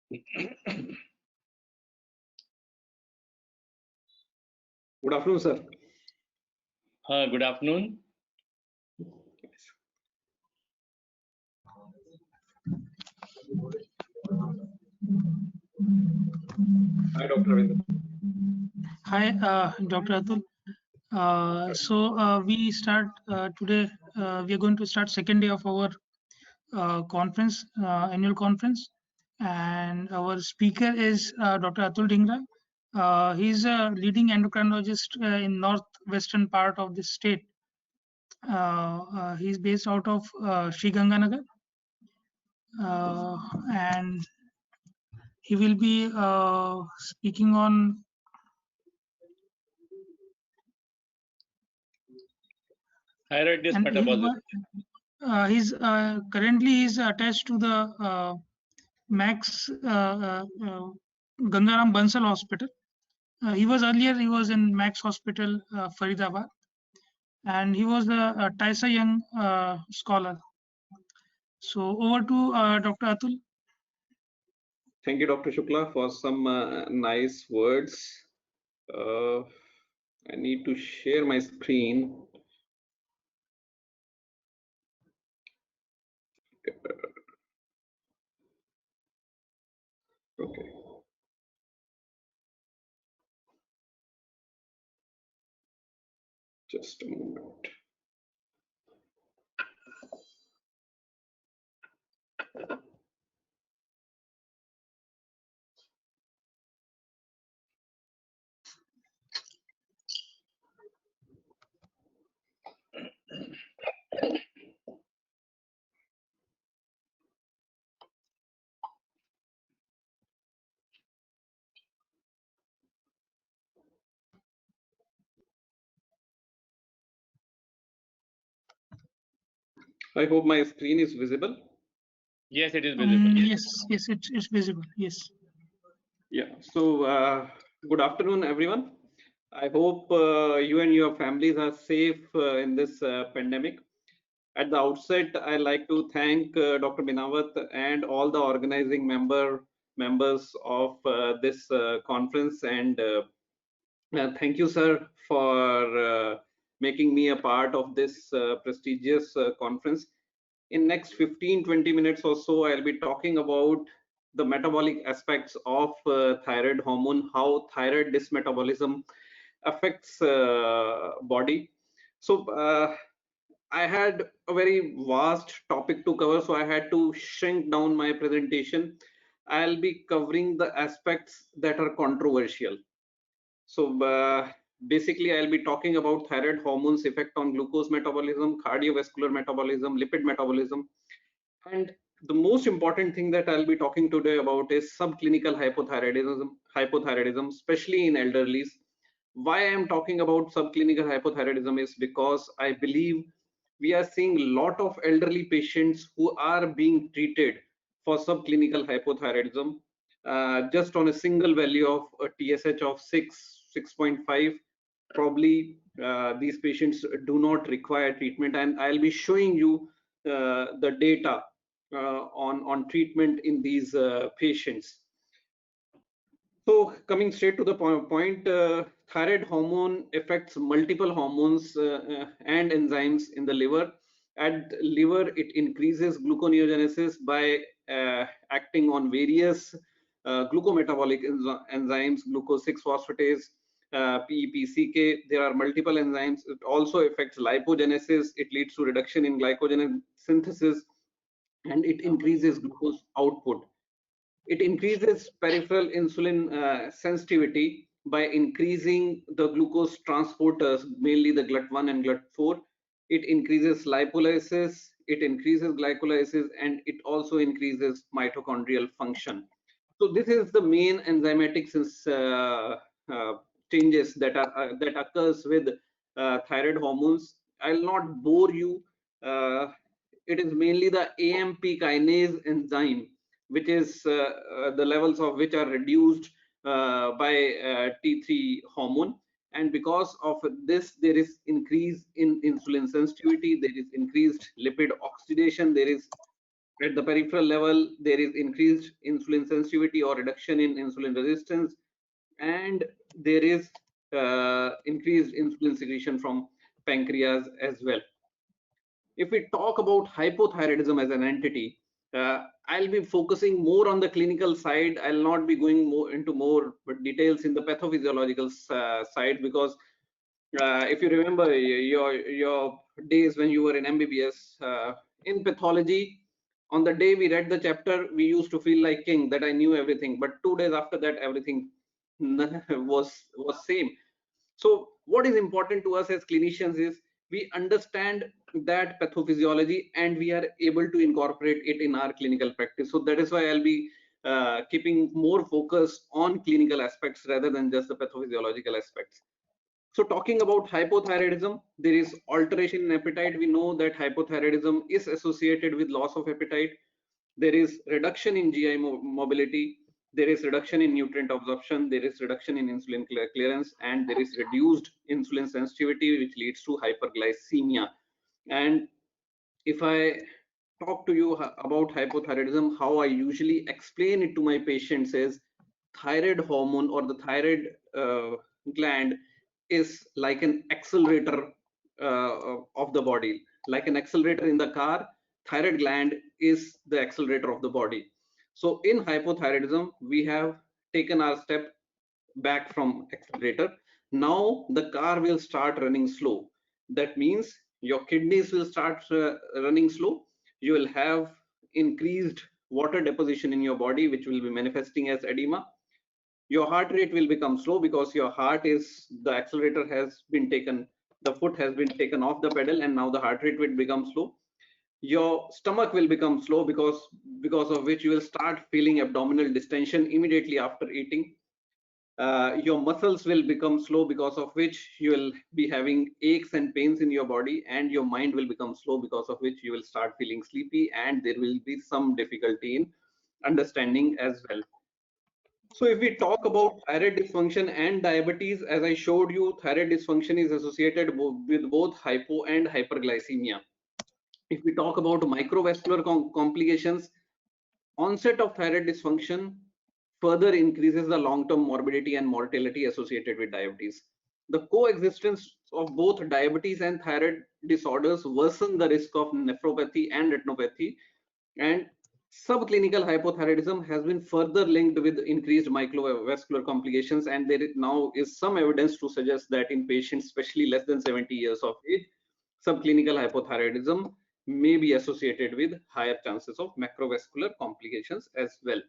Good afternoon, sir. Good afternoon. Hi, Dr. Ravindra. Hi, Dr. Atul. We start today. We are going to start second day of our conference, annual conference, and our speaker is Dr. Atul Dhingra. He's a leading endocrinologist in northwestern part of the state. He's based out of Sri Ganganagar, and he will be speaking on Thyroid and metabolism. he's currently he's attached to the Max Gangaram Bansal Hospital. He was in Max Hospital, Faridabad, and he was a Taisa Young scholar. So over to Dr. Atul. Thank you, Dr. Shukla, for some nice words. I need to share my screen. Okay. Just a moment. I hope my screen is visible. Yes, it is visible. Yes, it's visible. Yes. Yeah. So good afternoon, everyone. I hope you and your families are safe in this pandemic. At the outset, I'd like to thank Dr. Binawat and all the organizing members of this conference, and thank you, sir, for making me a part of this prestigious conference. In next 15-20 minutes or so, I'll be talking about the metabolic aspects of thyroid hormone, how thyroid dysmetabolism affects body. So I had a very vast topic to cover, so I had to shrink down my presentation. I'll be covering the aspects that are controversial. So basically, I'll be talking about thyroid hormones' effect on glucose metabolism, cardiovascular metabolism, lipid metabolism, and the most important thing that I'll be talking today about is subclinical hypothyroidism, especially in elderlies. Why I'm talking about subclinical hypothyroidism is because I believe we are seeing a lot of elderly patients who are being treated for subclinical hypothyroidism just on a single value of a TSH of 6.5. Probably these patients do not require treatment, and I'll be showing you the data on treatment in these patients. So coming straight to the point, thyroid hormone affects multiple hormones and enzymes in the liver. At liver, it increases gluconeogenesis by acting on various glucometabolic enzymes, glucose 6-phosphatase, PEPCK. There are multiple enzymes. It also affects lipogenesis. It leads to reduction in glycogen synthesis, and it increases glucose output. It increases peripheral insulin sensitivity by increasing the glucose transporters, mainly the GLUT1 and GLUT4. It increases lipolysis, it increases glycolysis, and it also increases mitochondrial function. So this is the main enzymatic changes that occurs with thyroid hormones. I'll not bore you. It is mainly the AMP kinase enzyme, which is the levels of which are reduced by T3 hormone, and because of this there is increase in insulin sensitivity, there is increased lipid oxidation, there is At the peripheral level, there is increased insulin sensitivity or reduction in insulin resistance, and there is increased insulin secretion from pancreas as well. If we talk about hypothyroidism as an entity, I'll be focusing more on the clinical side. I'll not be going more into more details in the pathophysiological side, because if you remember your days when you were in MBBS, in pathology, on the day we read the chapter, we used to feel like king, that I knew everything. But 2 days after that, everything was same. So what is important to us as clinicians is we understand that pathophysiology and we are able to incorporate it in our clinical practice. So that is why I'll be keeping more focus on clinical aspects rather than just the pathophysiological aspects. So talking about hypothyroidism, there is alteration in appetite. We know that hypothyroidism is associated with loss of appetite. There is reduction in GI mobility. There is reduction in nutrient absorption. There is reduction in insulin clearance, and there is reduced insulin sensitivity, which leads to hyperglycemia. And if I talk to you about hypothyroidism, how I usually explain it to my patients is thyroid hormone or the thyroid gland is like an accelerator of the body. Like an accelerator in the car, thyroid gland is the accelerator of the body. So in hypothyroidism, we have taken our step back from accelerator. Now the car will start running slow. That means your kidneys will start running slow. You will have increased water deposition in your body, which will be manifesting as edema. Your heart rate will become slow because your heart is, the accelerator has been taken, the foot has been taken off the pedal, and now the heart rate will become slow. Your stomach will become slow, because of which you will start feeling abdominal distension immediately after eating. Your muscles will become slow, because of which you will be having aches and pains in your body, and your mind will become slow, because of which you will start feeling sleepy, and there will be some difficulty in understanding as well. So if we talk about thyroid dysfunction and diabetes, as I showed you, thyroid dysfunction is associated with both hypo and hyperglycemia. If we talk about microvascular complications, onset of thyroid dysfunction further increases the long-term morbidity and mortality associated with diabetes. The coexistence of both diabetes and thyroid disorders worsen the risk of nephropathy and retinopathy, and subclinical hypothyroidism has been further linked with increased microvascular complications, and there now is some evidence to suggest that in patients, especially less than 70 years of age, subclinical hypothyroidism may be associated with higher chances of macrovascular complications as well.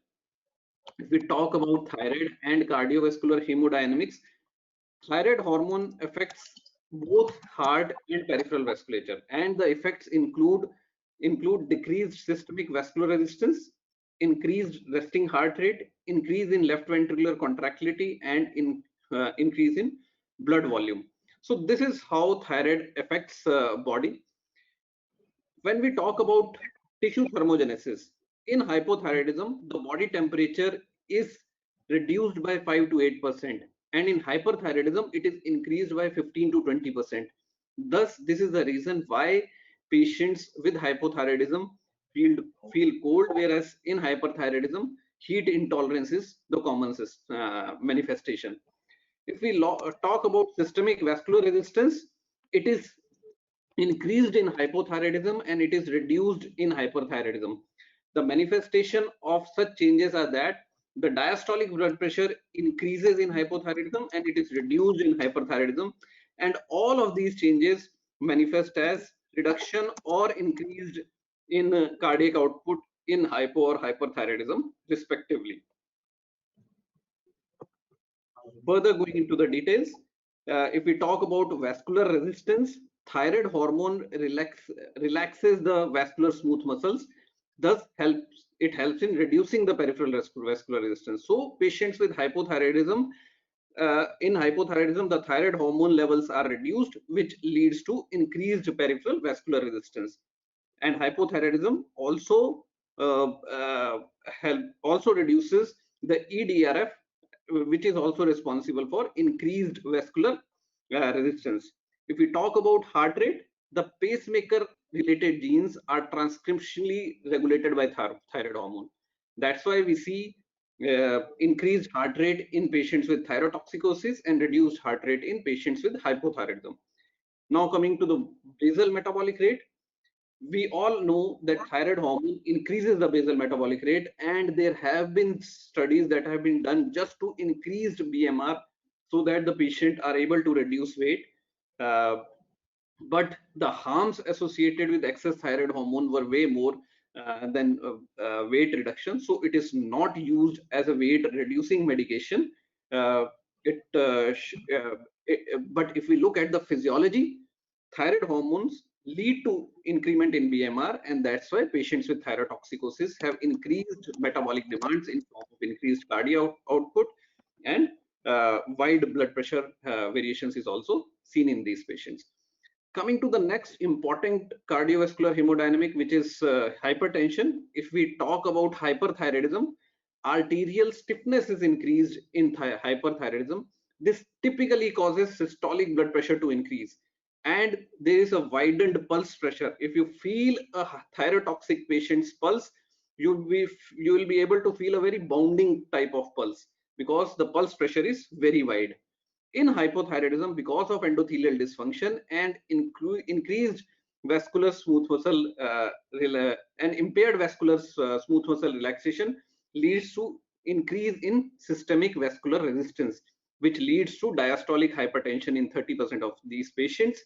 If we talk about thyroid and cardiovascular hemodynamics, thyroid hormone affects both heart and peripheral vasculature, and the effects include decreased systemic vascular resistance, increased resting heart rate, increase in left ventricular contractility, and increase in blood volume. So this is how thyroid affects body. When we talk about tissue thermogenesis, in hypothyroidism, the body temperature is reduced by 5 to 8%, and in hyperthyroidism, it is increased by 15 to 20%. Thus, this is the reason why patients with hypothyroidism feel cold, whereas in hyperthyroidism, heat intolerance is the common manifestation. If we talk about systemic vascular resistance, it is increased in hypothyroidism and it is reduced in hyperthyroidism. The manifestation of such changes are that the diastolic blood pressure increases in hypothyroidism and it is reduced in hyperthyroidism, and all of these changes manifest as reduction or increased in cardiac output in hypo or hyperthyroidism respectively. Further going into the details, if we talk about vascular resistance, thyroid hormone relaxes the vascular smooth muscles, thus it helps in reducing the peripheral vascular resistance. So patients with hypothyroidism, in hypothyroidism, the thyroid hormone levels are reduced, which leads to increased peripheral vascular resistance. And hypothyroidism also reduces the EDRF, which is also responsible for increased vascular resistance. If we talk about heart rate, the pacemaker related genes are transcriptionally regulated by thyroid hormone. That's why we see increased heart rate in patients with thyrotoxicosis and reduced heart rate in patients with hypothyroidism. Now coming to the basal metabolic rate, we all know that thyroid hormone increases the basal metabolic rate, and there have been studies that have been done just to increase BMR so that the patient are able to reduce weight. But the harms associated with excess thyroid hormone were way more than weight reduction. So it is not used as a weight reducing medication. Uh, it, uh, but if we look at the physiology, thyroid hormones lead to increment in BMR, and that's why patients with thyrotoxicosis have increased metabolic demands in form of increased cardio output, and wide blood pressure variations is also seen in these patients. Coming to the next important cardiovascular hemodynamic, which is hypertension. If we talk about hyperthyroidism, arterial stiffness is increased in hyperthyroidism. This typically causes systolic blood pressure to increase, and there is a widened pulse pressure. If you feel a thyrotoxic patient's pulse, you will be able to feel a very bounding type of pulse because the pulse pressure is very wide. In hypothyroidism, because of endothelial dysfunction and increased vascular smooth muscle and impaired vascular smooth muscle relaxation, leads to increase in systemic vascular resistance, which leads to diastolic hypertension in 30% of these patients,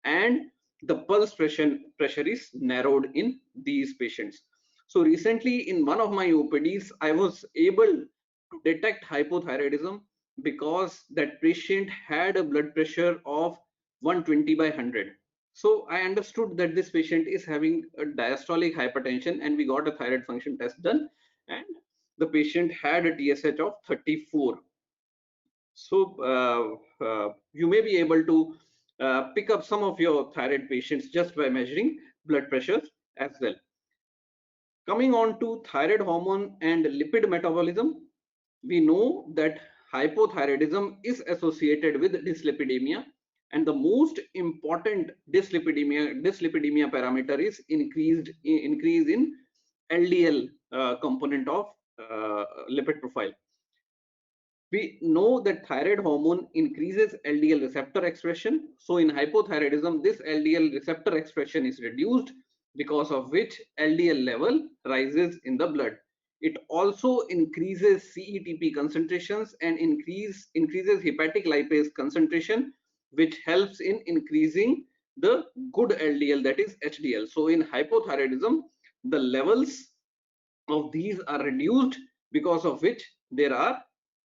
and the pulse pressure is narrowed in these patients. So recently in one of my OPDs, I was able to detect hypothyroidism because that patient had a blood pressure of 120 by 100. So I understood that this patient is having a diastolic hypertension, and we got a thyroid function test done, and the patient had a TSH of 34. So you may be able to pick up some of your thyroid patients just by measuring blood pressure as well. Coming on to thyroid hormone and lipid metabolism, we know that hypothyroidism is associated with dyslipidemia, and the most important dyslipidemia parameter is increase in LDL component of lipid profile. We know that thyroid hormone increases LDL receptor expression. So in hypothyroidism, this LDL receptor expression is reduced, because of which LDL level rises in the blood. It also increases CETP concentrations and increases hepatic lipase concentration, which helps in increasing the good LDL, that is HDL. So in hypothyroidism, the levels of these are reduced, because of which there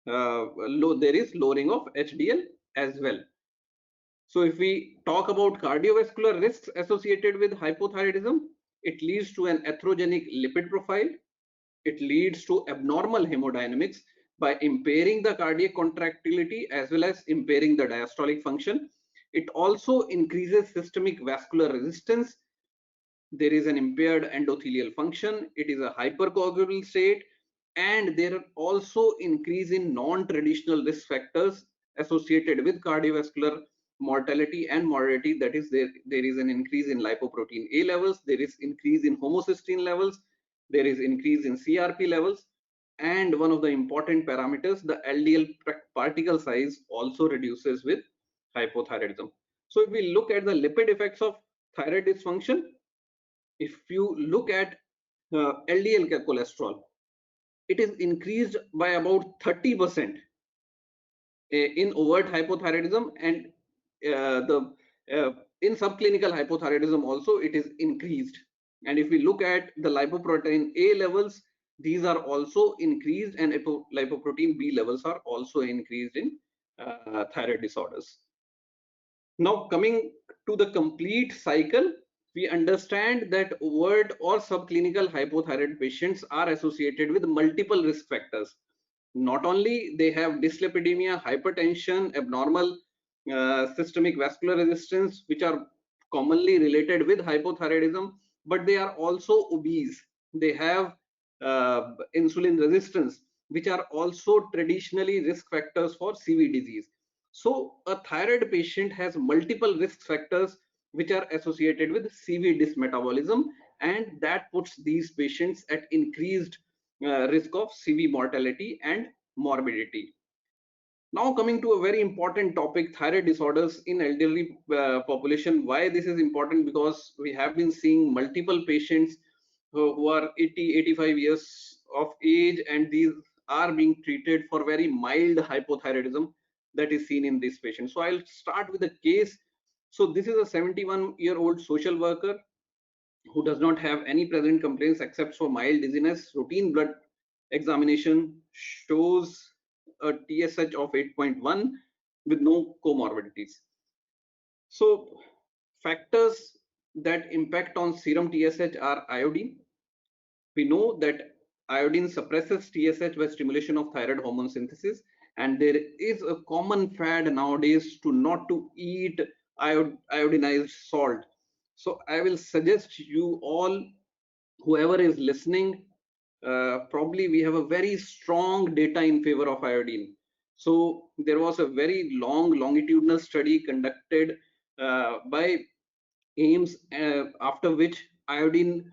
is lowering of HDL as well. So if we talk about cardiovascular risks associated with hypothyroidism, it leads to an atherogenic lipid profile. It leads to abnormal hemodynamics by impairing the cardiac contractility as well as impairing the diastolic function. It also increases systemic vascular resistance. There is an impaired endothelial function. It is a hypercoagulable state, and there are also increase in non-traditional risk factors associated with cardiovascular mortality and morbidity. That is, there is an increase in lipoprotein A levels, there is increase in homocysteine levels, there is increase in CRP levels, and one of the important parameters, the LDL particle size, also reduces with hypothyroidism. So if we look at the lipid effects of thyroid dysfunction, if you look at LDL cholesterol, it is increased by about 30% in overt hypothyroidism, and in subclinical hypothyroidism also it is increased. And if we look at the lipoprotein A levels, these are also increased, and lipoprotein B levels are also increased in thyroid disorders. Now coming to the complete cycle, we understand that overt or subclinical hypothyroid patients are associated with multiple risk factors. Not only they have dyslipidemia, hypertension, abnormal systemic vascular resistance, which are commonly related with hypothyroidism, but they are also obese. They have insulin resistance, which are also traditionally risk factors for CV disease. So a thyroid patient has multiple risk factors which are associated with CV dysmetabolism, and that puts these patients at increased risk of CV mortality and morbidity. Now coming to a very important topic, thyroid disorders in elderly population. Why this is important? Because we have been seeing multiple patients who are 80, 85 years of age, and these are being treated for very mild hypothyroidism that is seen in this patient. So I'll start with a case. So this is a 71-year-old social worker who does not have any present complaints except for mild dizziness. Routine blood examination shows a TSH of 8.1 with no comorbidities. So factors that impact on serum TSH are iodine. We know that iodine suppresses TSH by stimulation of thyroid hormone synthesis, and there is a common fad nowadays to not to eat iodinized salt. So I will suggest you all, whoever is listening, probably we have a very strong data in favor of iodine. So there was a very long longitudinal study conducted by AIMS, after which iodine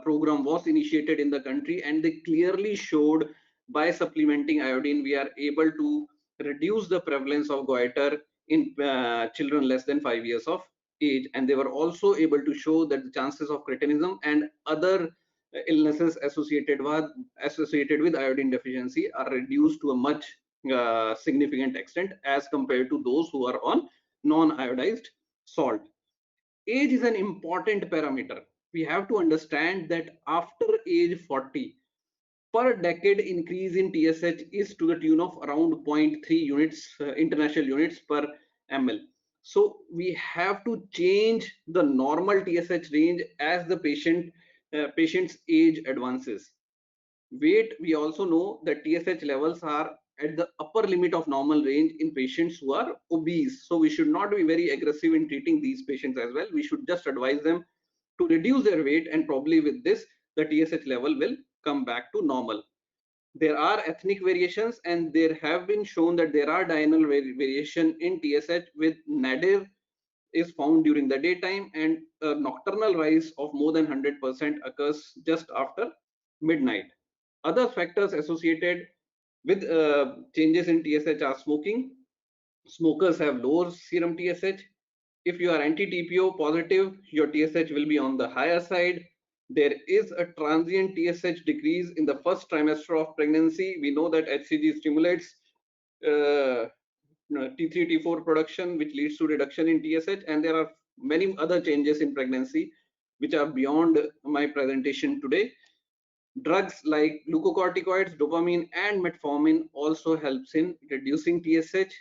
program was initiated in the country, and they clearly showed by supplementing iodine we are able to reduce the prevalence of goiter in children less than 5 years of age. And they were also able to show that the chances of cretinism and other illnesses associated with iodine deficiency are reduced to a much significant extent as compared to those who are on non-iodized salt. Age is an important parameter. We have to understand that after age 40, per decade increase in TSH is to the tune of around 0.3 units, international units per ml. So we have to change the normal TSH range as the patient's age advances. Weight, we also know that TSH levels are at the upper limit of normal range in patients who are obese. So we should not be very aggressive in treating these patients as well. We should just advise them to reduce their weight, and probably with this, the TSH level will come back to normal. There are ethnic variations, and there have been shown that there are diurnal variation in TSH, with nadir is found during the daytime, and a nocturnal rise of more than 100% occurs just after midnight. Other factors associated with changes in TSH are smoking. Smokers have lower serum TSH. If you are anti-TPO positive, your TSH will be on the higher side. There is a transient TSH decrease in the first trimester of pregnancy. We know that HCG stimulates T3, T4 production, which leads to reduction in TSH, and there are many other changes in pregnancy which are beyond my presentation today. Drugs like glucocorticoids, dopamine, and metformin also helps in reducing TSH.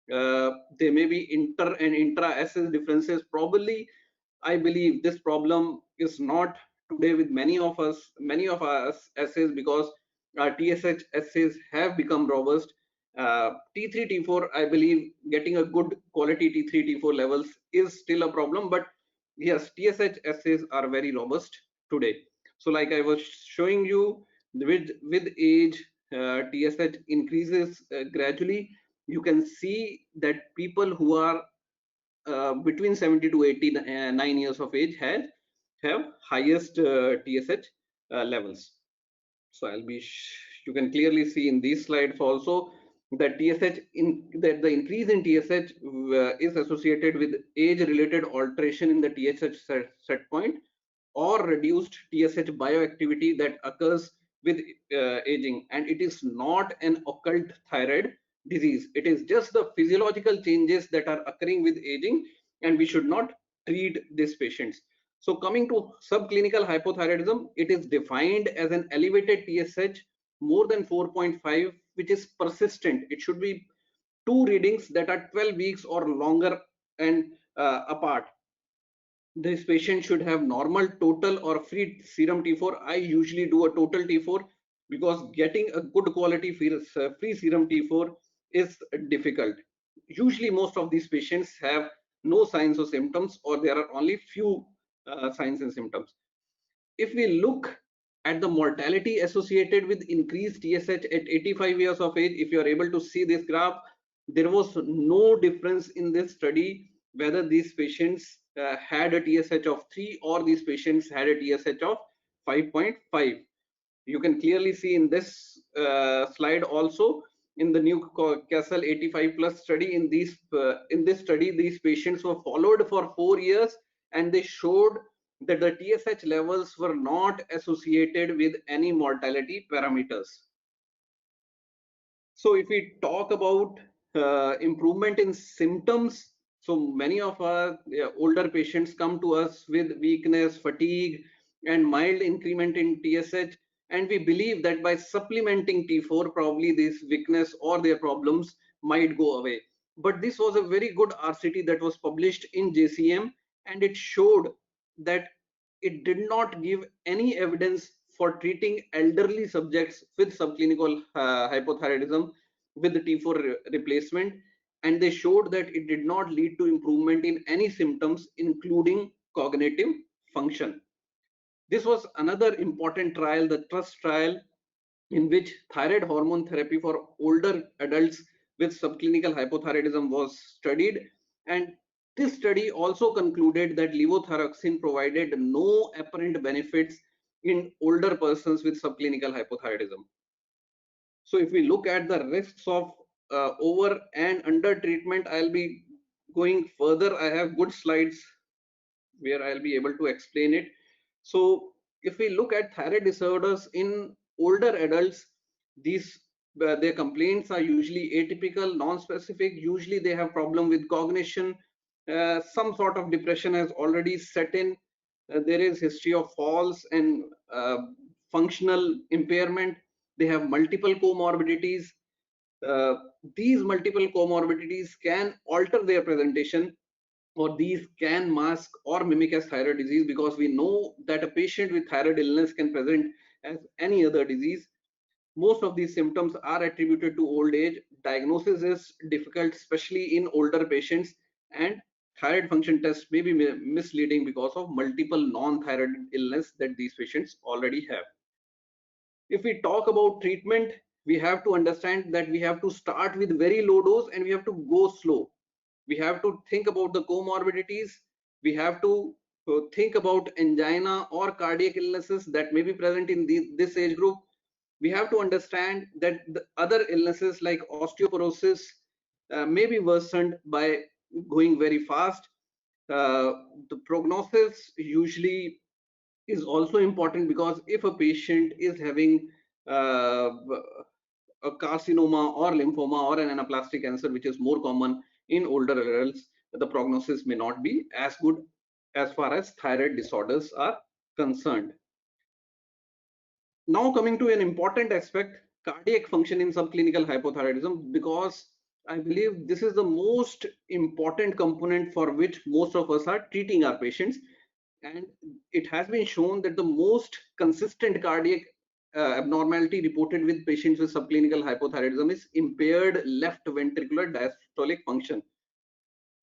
There may be inter and intra-SS differences. Probably, I believe this problem is not today with many of our assays, because our TSH assays have become robust. T3, T4, I believe getting a good quality T3, T4 levels is still a problem, but yes, TSH assays are very robust today. So like I was showing you, with age, TSH increases gradually. You can see that people who are between 70 to 89 years of age have highest TSH levels. So you can clearly see in these slides also that the increase in TSH is associated with age-related alteration in the TSH set point, or reduced TSH bioactivity that occurs with aging, and it is not an occult thyroid disease. It is just the physiological changes that are occurring with aging, and we should not treat these patients. So coming to subclinical hypothyroidism, it is defined as an elevated TSH more than 4.5, which is persistent. It should be two readings that are 12 weeks or longer and apart. This patient should have normal, total, or free serum T4. I usually do a total T4 because getting a good quality free serum T4 is difficult. Usually most of these patients have no signs or symptoms, or there are only few signs and symptoms. If we look at the mortality associated with increased TSH at 85 years of age, if you are able to see this graph, there was no difference in this study whether these patients had a TSH of 3 or these patients had a TSH of 5.5. You can clearly see in this slide also in the Newcastle 85 plus study. In this study, these patients were followed for 4 years and they showed that the TSH levels were not associated with any mortality parameters. So if we talk about improvement in symptoms, so many of our older patients come to us with weakness, fatigue, and mild increment in TSH, and we believe that by supplementing T4, probably this weakness or their problems might go away. But this was a very good RCT that was published in JCM, and it showed that it did not give any evidence for treating elderly subjects with subclinical hypothyroidism with the T4 replacement, and they showed that it did not lead to improvement in any symptoms, including cognitive function. This was another important trial, the TRUST trial, in which thyroid hormone therapy for older adults with subclinical hypothyroidism was studied, and this study also concluded that levothyroxine provided no apparent benefits in older persons with subclinical hypothyroidism. So if we look at the risks of over and under treatment, I'll be going further. I have good slides where I'll be able to explain it. So if we look at thyroid disorders in older adults, these their complaints are usually atypical, non-specific. Usually they have problem with cognition. Some sort of depression has already set in. There is history of falls and functional impairment. They have multiple comorbidities. Uh, these multiple comorbidities can alter their presentation, or these can mask or mimic as thyroid disease, because we know that a patient with thyroid illness can present as any other disease. Most of these symptoms are attributed to old age. Diagnosis is difficult, especially in older patients, and thyroid function tests may be misleading because of multiple non-thyroid illness that these patients already have. If we talk about treatment, we have to understand that we have to start with very low dose and we have to go slow. We have to think about the comorbidities. We have to think about angina or cardiac illnesses that may be present in this age group. We have to understand that the other illnesses like osteoporosis may be worsened by going very fast. The prognosis usually is also important, because if a patient is having a carcinoma or lymphoma or an anaplastic cancer, which is more common in older adults, the prognosis may not be as good as far as thyroid disorders are concerned. Now coming to an important aspect, cardiac function in subclinical hypothyroidism, because I believe this is the most important component for which most of us are treating our patients. And it has been shown that the most consistent cardiac abnormality reported with patients with subclinical hypothyroidism is impaired left ventricular diastolic function.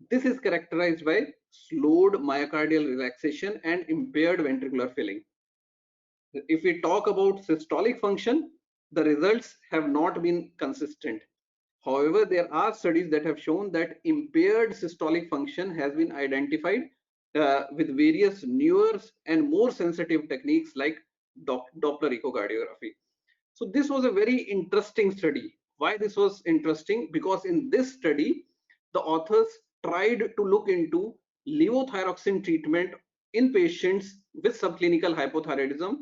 This is characterized by slowed myocardial relaxation and impaired ventricular filling. If we talk about systolic function, the results have not been consistent. However, there are studies that have shown that impaired systolic function has been identified with various newer and more sensitive techniques like Doppler echocardiography. So this was a very interesting study. Why this was interesting? Because in this study, the authors tried to look into levothyroxine treatment in patients with subclinical hypothyroidism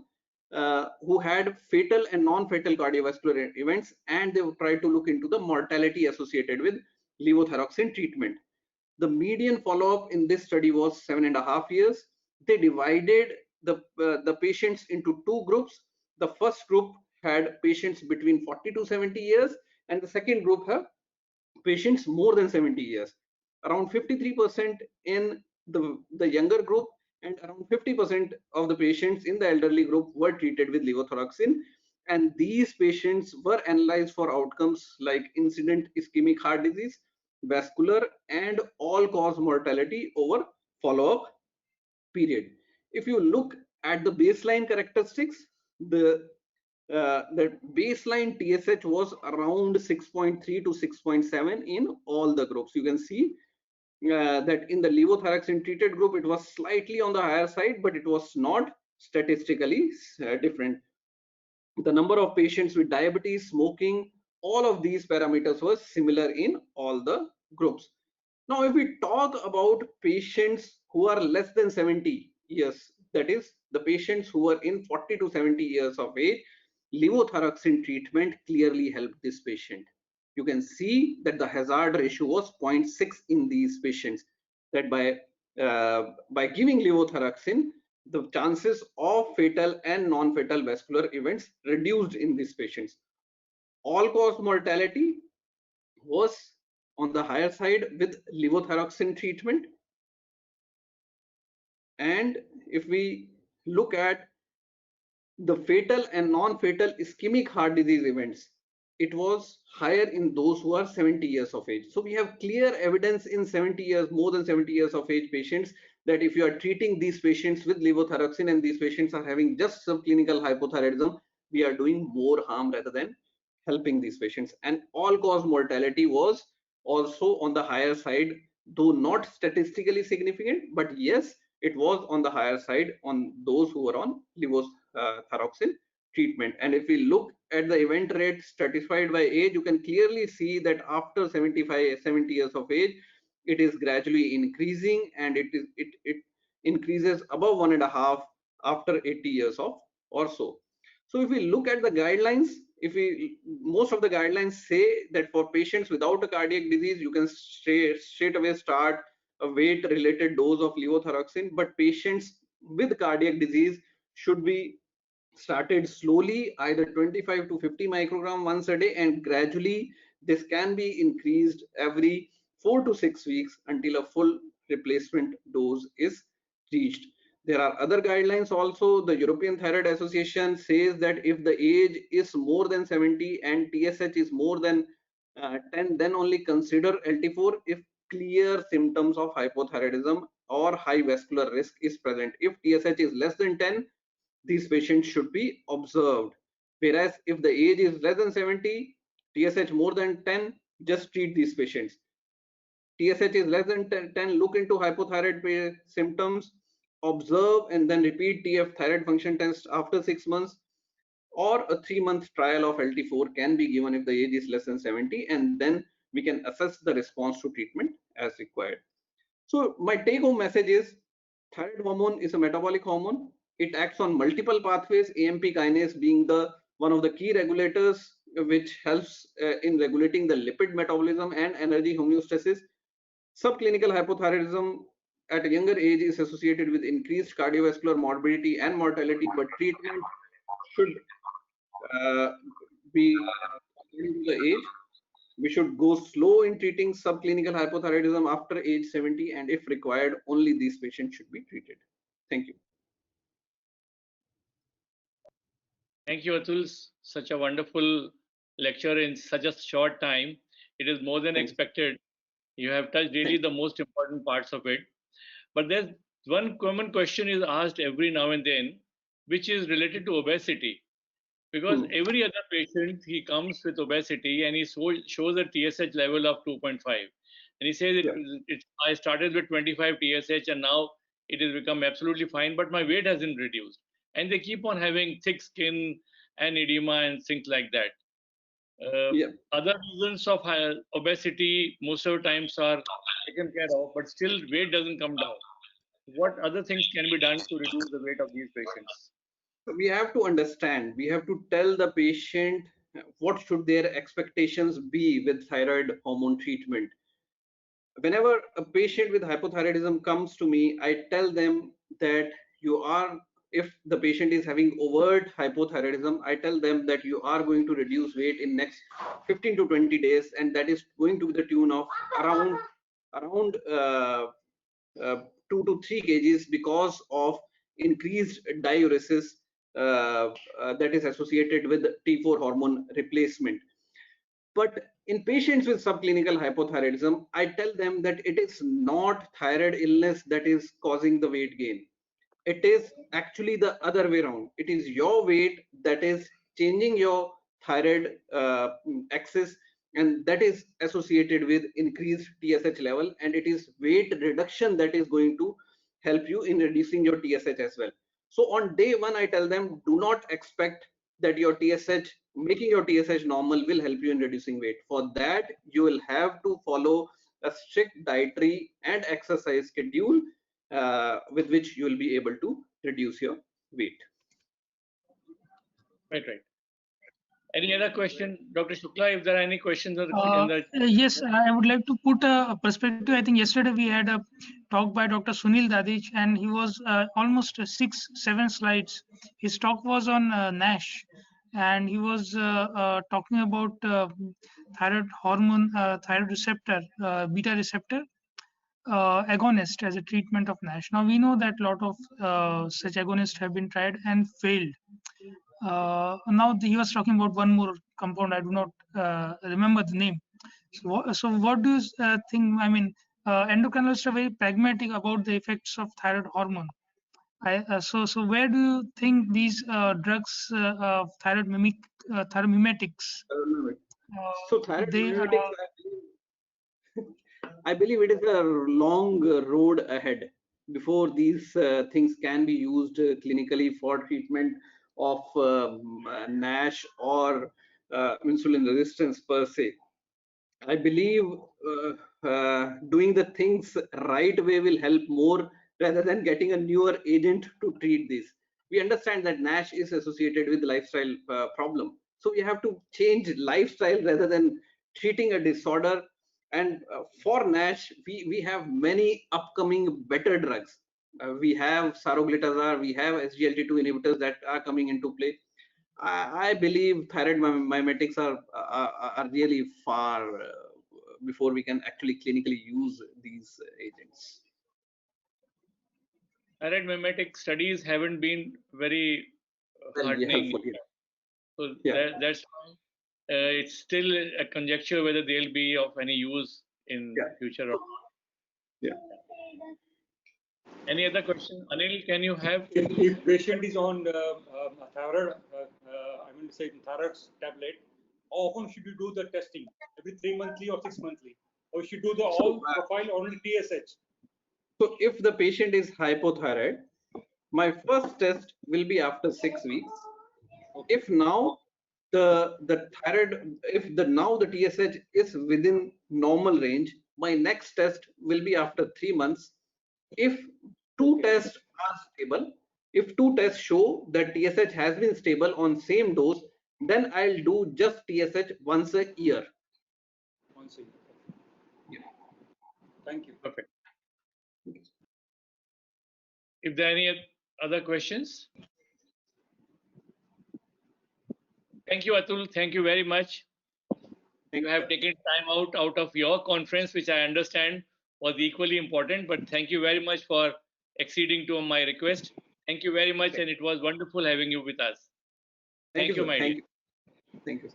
who had fatal and non-fatal cardiovascular events, and they tried to look into the mortality associated with levothyroxine treatment. The median follow-up in this study was 7.5 years. They divided the patients into two groups. The first group had patients between 40 to 70 years, and the second group have patients more than 70 years. Around 53% in the younger group and around 50% of the patients in the elderly group were treated with levothyroxine. And these patients were analyzed for outcomes like incident ischemic heart disease, vascular, and all-cause mortality over follow-up period. If you look at the baseline characteristics, the baseline TSH was around 6.3 to 6.7 in all the groups. You can see that in the levothyroxine treated group, it was slightly on the higher side, but it was not statistically different. The number of patients with diabetes, smoking, all of these parameters were similar in all the groups. Now, if we talk about patients who are less than 70 years, that is the patients who are in 40 to 70 years of age, levothyroxine treatment clearly helped this patient. You can see that the hazard ratio was 0.6 in these patients, that by giving levothyroxine, the chances of fatal and non-fatal vascular events reduced in these patients. All-cause mortality was on the higher side with levothyroxine treatment. And if we look at the fatal and non-fatal ischemic heart disease events, it was higher in those who are 70 years of age. So we have clear evidence in 70 years, more than 70 years of age patients, that if you are treating these patients with levothyroxine and these patients are having just subclinical hypothyroidism, we are doing more harm rather than helping these patients. And all-cause mortality was also on the higher side, though not statistically significant, but yes, it was on the higher side on those who were on levothyroxine treatment. And if we look at the event rate stratified by age, you can clearly see that after 70 years of age, it is gradually increasing, and it increases above 1.5 after 80 years of or so. So if we look at the guidelines, most of the guidelines say that for patients without a cardiac disease, you can straight away start a weight related dose of levothyroxine, but patients with cardiac disease should be started slowly, either 25 to 50 microgram once a day, and gradually this can be increased every 4 to 6 weeks until a full replacement dose is reached. There are other guidelines also. The European Thyroid Association says that if the age is more than 70 and TSH is more than 10, then only consider LT4 if clear symptoms of hypothyroidism or high vascular risk is present. If TSH is less than 10, these patients should be observed. Whereas if the age is less than 70, TSH more than 10, just treat these patients. TSH is less than 10, look into hypothyroid symptoms, observe, and then repeat TF thyroid function test after 6 months, or a 3-month trial of LT4 can be given if the age is less than 70, and then we can assess the response to treatment as required. So my take-home message is thyroid hormone is a metabolic hormone. It acts on multiple pathways, AMP kinase being one of the key regulators which helps in regulating the lipid metabolism and energy homeostasis. Subclinical hypothyroidism at a younger age is associated with increased cardiovascular morbidity and mortality, but treatment should be according to the age. We should go slow in treating subclinical hypothyroidism after age 70, and if required, only these patients should be treated. Thank you. Thank you, Atul. Such a wonderful lecture in such a short time. It is more than expected. You have touched really the most important parts of it. But there's one common question is asked every now and then, which is related to obesity. Because every other patient, he comes with obesity and he shows a TSH level of 2.5. And he says, I started with 25 TSH and now it has become absolutely fine, but my weight hasn't reduced. And they keep on having thick skin and edema and things like that. Other reasons of obesity most of the times are taken care of, but still weight doesn't come down. What other things can be done to reduce the weight of these patients? We have to understand, we have to tell the patient what should their expectations be with thyroid hormone treatment. Whenever a patient with hypothyroidism comes to me, I tell them that if the patient is having overt hypothyroidism, I tell them that you are going to reduce weight in next 15 to 20 days, and that is going to be the tune of around 2 to 3 kgs because of increased diuresis that is associated with T4 hormone replacement. But in patients with subclinical hypothyroidism, I tell them that it is not thyroid illness that is causing the weight gain. It is actually the other way around. It is your weight that is changing your thyroid axis, and that is associated with increased TSH level, and it is weight reduction that is going to help you in reducing your TSH as well. So on day one, I tell them, do not expect that your TSH, making your TSH normal will help you in reducing weight. For that, you will have to follow a strict dietary and exercise schedule with which you will be able to reduce your weight. Right. Any other question, Dr. Shukla? If there are any questions in the Yes, I would like to put a perspective. I think yesterday we had a talk by Dr. Sunil Dadich, and he was almost 6-7 slides. His talk was on NASH, and he was talking about thyroid hormone, thyroid receptor, beta receptor agonist as a treatment of NASH. Now we know that a lot of such agonists have been tried and failed. Now he was talking about one more compound. I do not remember the name. So what do you think? I mean, endocrinologists are very pragmatic about the effects of thyroid hormone. So where do you think these drugs, thyroid mimetics, So thyroid they mimetics, I believe it is a long road ahead before these things can be used clinically for treatment of NASH or insulin resistance per se. I believe doing the things right way will help more rather than getting a newer agent to treat this. We understand that NASH is associated with lifestyle problem. So we have to change lifestyle rather than treating a disorder. And for NASH, we have many upcoming better drugs. We have saroglitazar, we have SGLT2 inhibitors that are coming into play. I believe thyroid mimetics are really far before we can actually clinically use these agents. thyroid mimetic studies haven't been very heartening. Helpful, yeah. So Yeah. that's why it's still a conjecture whether they'll be of any use in future. Yeah. Any other question? Anil, can you have? If patient is on thyroid, say thyroid tablet, how often should you do the testing? Every 3 monthly or 6 monthly? Or should do the all profile only TSH? So if the patient is hypothyroid, my first test will be after 6 weeks. Okay. If now the thyroid, if the now the TSH is within normal range, my next test will be after 3 months. If two tests are stable, if two tests show that TSH has been stable on same dose, then I'll do just TSH once a year. Once a year. Yeah. Thank you. Perfect. If there are any other questions? Thank you, Atul. Thank you very much. You have taken time out of your conference, which I understand was equally important, but thank you very much for acceding to my request. Thank you very much, and it was wonderful having you with us. Thank you, my dear. Thank you.